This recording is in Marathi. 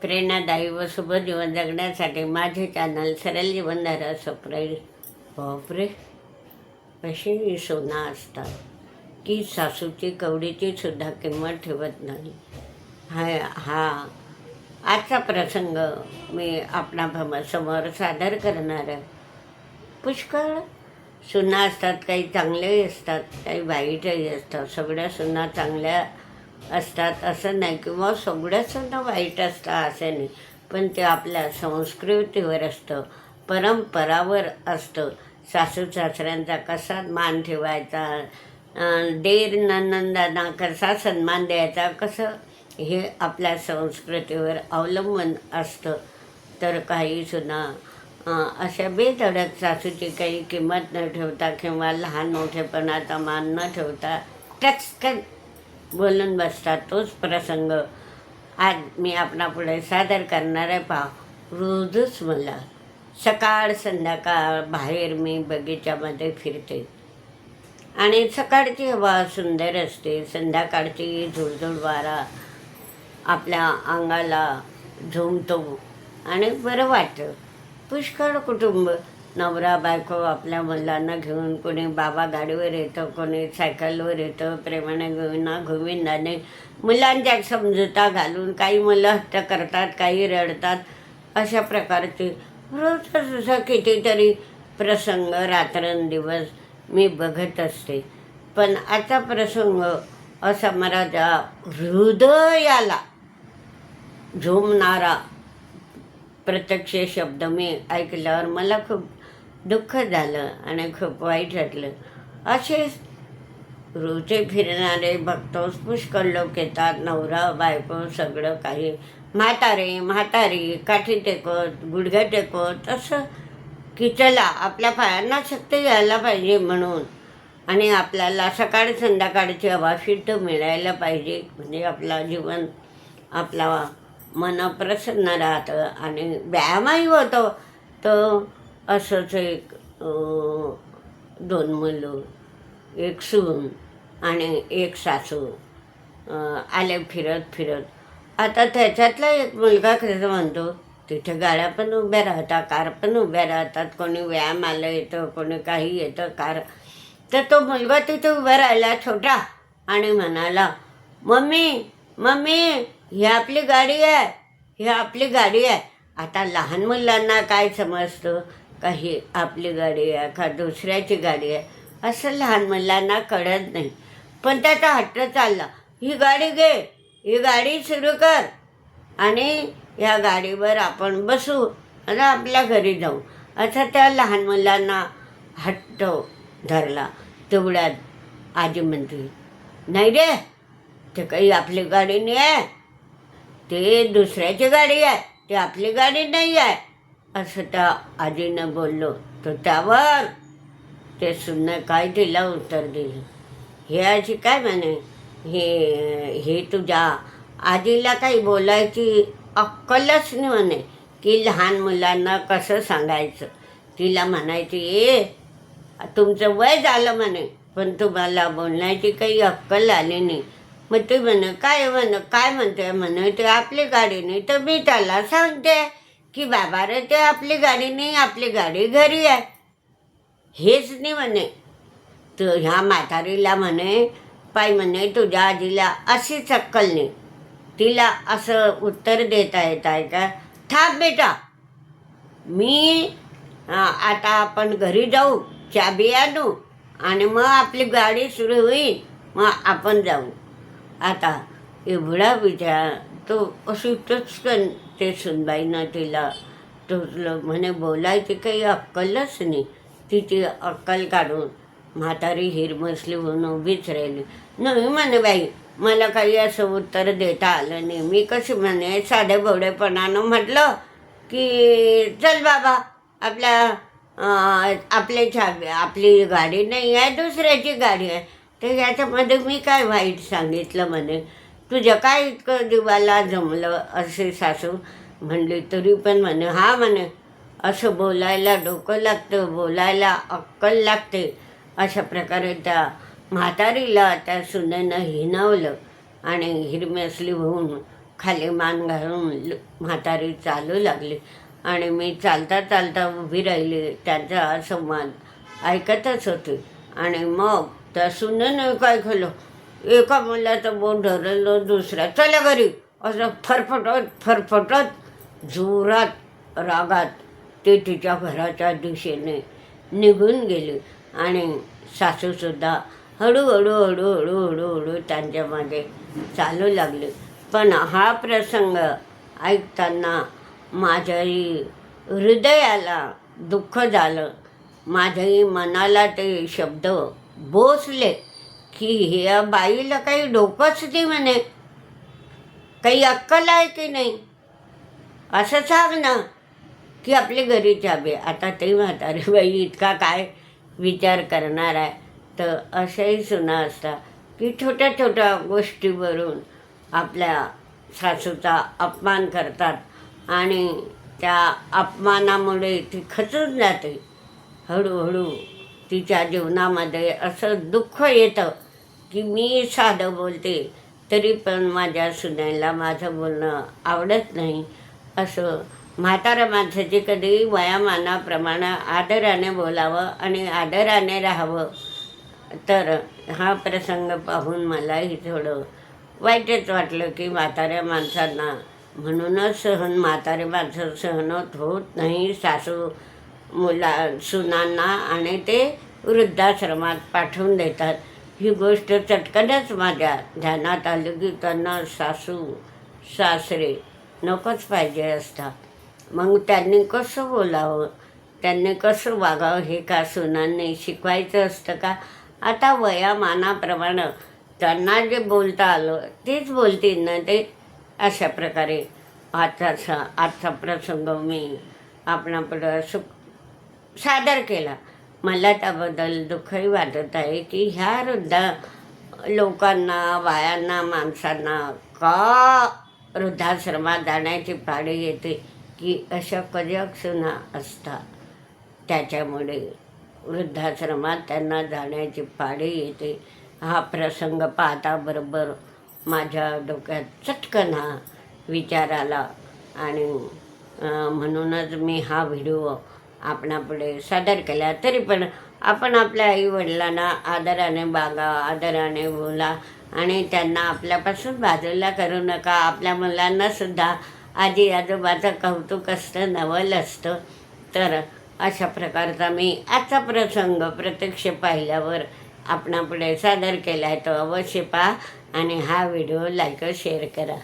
प्रेरणादायी व शुभ जीवन जगण्यासाठी माझे चॅनल सरळ जीवनधारा सबस्क्राईब. बापरे, अशी सोना असतात की सासूची कवडीची सुद्धा किंमत ठेवत नाही. हा आजचा प्रसंग मी आपणा समोर सादर करणार आहे. पुष्कळ सुना असतात, काही चांगलेही असतात, काही वाईटही असतात. सगळ्या सुना चांगल्या असतात असं नाही, किंवा सगळ्या सुना वाईट असतात असं नाही, पण ते आपल्या संस्कृतीवर असतं, परंपरावर असतं. सासू सासऱ्यांचा कसा मान ठेवायचा, देर ननंदांना कसा सन्मान द्यायचा, कसं हे आपल्या संस्कृतीवर अवलंबून असतं. तर काही सुना अशा बेधडक सासूची काही किंमत न ठेवता किंवा लहान मोठेपणाचा मान न ठेवता टचकन बोलून बसतात. तोच प्रसंग आज मी आपणापुढे सादर करणार आहे. पहा, रोजच मला सकाळ संध्याकाळ बाहेर मी बगीच्यामध्ये फिरते आणि सकाळची हवा सुंदर असते, संध्याकाळची झुळझुळ वारा आपल्या अंगाला झुमतो आणि बरं वाटतं. पुष्कळ कुटुंब, नवरा बायको आपल्या मुलांना घेऊन, कोणी बाबा गाडीवर येतं, कोणी सायकलवर येतं, प्रेमाने गोविंदाने मुलांच्या समजुता घालून. काही मुलं हट्ट करतात, काही रडतात. अशा प्रकारचे रोज असं कितीतरी प्रसंग रात्रंदिवस मी बघत असते. पण आजचा प्रसंग असा माझ्या हृदयाला झोमणारा प्रत्यक्ष शब्द मी ऐकल्यावर मला खूप दुःख झालं आणि खूप वाईट वाटलं. असेच रोजे फिरणारे भक्तोस पुष्कळ लोक येतात, नवरा बायको सगळं काही, म्हातारी काठी टेकत गुडघ्या टेकत, असं की चला आपल्या पायांना शक्ती यायला पाहिजे म्हणून, आणि आपल्याला सकाळी संध्याकाळची हवा शुद्ध मिळायला पाहिजे, म्हणजे आपला जीवन, आपला मन प्रसन्न राहतं आणि व्यायामही होतो. तर असंच एक 2 मुलं, एक सून आणि एक सासू आले फिरत. आता त्याच्यातला एक मुलगा कसं म्हणतो, तिथे गाड्या पण उभ्या राहतात, कार पण उभ्या राहतात, कोणी व्यायामाला येतं, कोणी काही येतं कार. तर तो मुलगा तिथे उभा राहिला छोटा आणि म्हणाला, मम्मी ही आपली गाडी आहे, ही आपली गाडी आहे. आता लहान मुलांना काय समजतं का ही आपली गाडी आहे का दुसऱ्याची गाडी आहे, असं लहान मुलांना कळत नाही. पण त्याचा हट्ट चालला, ही गाडी घे, ही गाडी सुरू कर आणि या गाडीवर आपण बसू आणि आपल्या घरी जाऊ, असा त्या लहान मुलांना हट्ट धरला. तेवढ्यात आजी म्हणते, नाही रे, ते काही आपली गाडी नाही आहे, ते दुसऱ्याची गाडी आहे, ती आपली गाडी नाही आहे, असं त्या आजीनं बोललो. तर त्यावर ते सुननं काय तिला उत्तर दिलं, हे आजी काय म्हणे, हे तुझ्या आजीला काही बोलायची अक्कलच नाही म्हणे, की लहान मुलांना कसं सांगायचं. तिला म्हणायची, तुमचं वय झालं म्हणे, पण तुम्हाला बोलण्याची काही अक्कल आली नाही. मग ते काय म्हणते म्हणे, ते आपली गाडी नाही. तर मी त्याला सांगते की बाबा रे, ते आपली गाडी नाही, आपली गाडी घरी आहे. हेच नाही म्हणे. तर ह्या म्हातारीला म्हणे, पाय म्हणे, तुझ्या आजीला अशीच अक्कल नाही, तिला असं उत्तर देता येत आहे का. थांब बेटा, मी आता आपण घरी जाऊ, चाबी आणू आणि मग आपली गाडी सुरू होईल, मग आपण जाऊ. आता एवढा विचार तो अशी टचकन ते सुनबाईनं तिला टोचलं. म्हणे बोलायची काही अक्कलच नाही. तिची अक्कल काढून म्हातारी हिरमसली म्हणून उभीच राहिली. नाही म्हणे बाई, मला काही असं उत्तर देता आलं नाही. मी कशी म्हणे साध्या भोवडेपणानं म्हटलं की चल बाबा, आपली गाडी नाही आहे, दुसऱ्याची गाडी आहे, तर याच्यामध्ये मी काय वाईट सांगितलं म्हणे, तुझ्या काय इतकं जीवाला जमलं, असे सासू म्हणली. तरी पण म्हणे, हा म्हणे, असं बोलायला डोकं लागतं, बोलायला अक्कल लागते. अशा प्रकारे त्या म्हातारीला त्या सुनेनं हिणवलं आणि हिरमेसली होऊन खाली मान घालून म्हातारी चालू लागली आणि मी चालता चालता उभी राहिली. त्यांचा संवाद ऐकतच होते. आणि मग त्या सुनेने काय केलं, एका मुलाचं बोट धरलं, दुसऱ्या चला घरी असं फरफटत जोरात रागात ते तिच्या घराच्या दिशेने निघून गेले. आणि सासूसुद्धा हळूहळू हळूहळू हळूहळू त्यांच्या मागे चालू लागले. पण हा प्रसंग ऐकताना माझ्याही हृदयाला दुःख झालं. माझ्याही मनाला ते शब्द बोचले की ह्या बाईला काही डोकंच नाही म्हणे, काही अक्कल आहे की नाही. असं सांग ना की आपली घरी चाबी. आता ते म्हातारी बाई इतका काय विचार करणार आहे. तर अशाही सुना असतात की छोट्या छोट्या गोष्टीवरून आपल्या सासूचा अपमान करतात आणि त्या अपमानामुळे ती खचून जाते. हळूहळू तिच्या जीवनामध्ये असं दुःख येतं की मी साधं बोलते तरी पण माझ्या सुनेला माझं बोलणं आवडत नाही. असं म्हाताऱ्या माणसाची कधी वयामानाप्रमाणे आदराने बोलावं आणि आदराने राहावं. तर हा प्रसंग पाहून मलाही थोडं वाईटच वाटलं की म्हाताऱ्या माणसांना म्हणूनच म्हातारे माणसं सहन होत नाही सासू सुनांना आणि ते वृद्धाश्रमात पाठवून देतात. ही गोष्ट चटकनच माझ्या ध्यानात आली की त्यांना सासू सासरे नकोच पाहिजे असतात. मग त्यांनी कसं बोलावं, त्यांनी कसं वागावं हे का सुनांनी शिकवायचं असतं का. आता वयामानाप्रमाणे त्यांना जे बोलता आलं तेच बोलतील ना ते. अशा प्रकारे आजचा प्रसंग मी आपणापुढं सादर केला. मला त्याबद्दल दुःखही वाटत आहे की ह्या वृद्ध लोकांना, बायांना, माणसांना का वृद्धाश्रमात जाण्याची पाळी येते की अशा कजक सुना असतात. त्याच्यामुळे वृद्धाश्रमात त्यांना जाण्याची पाळी येते. हा प्रसंग पाहता बरोबर माझ्या डोक्यात चटकन हा विचार आला आणि म्हणूनच मी हा व्हिडिओ आपणापुढे सादर केला. तरी पण आपण आपल्या आईवडिलांना आदराने वागा, आदराने बोला आणि त्यांना आपल्यापासून बाजूला करू नका. आपल्या मुलांनासुद्धा आजी आजोबाचं कौतुक असतं, नवल असतं. तर अशा प्रकारचा मी आजचा प्रसंग प्रत्यक्ष पाहिल्यावर आपणापुढे सादर केला आहे. तो अवश्य पहा आणि हा व्हिडिओ लाईक शेअर करा.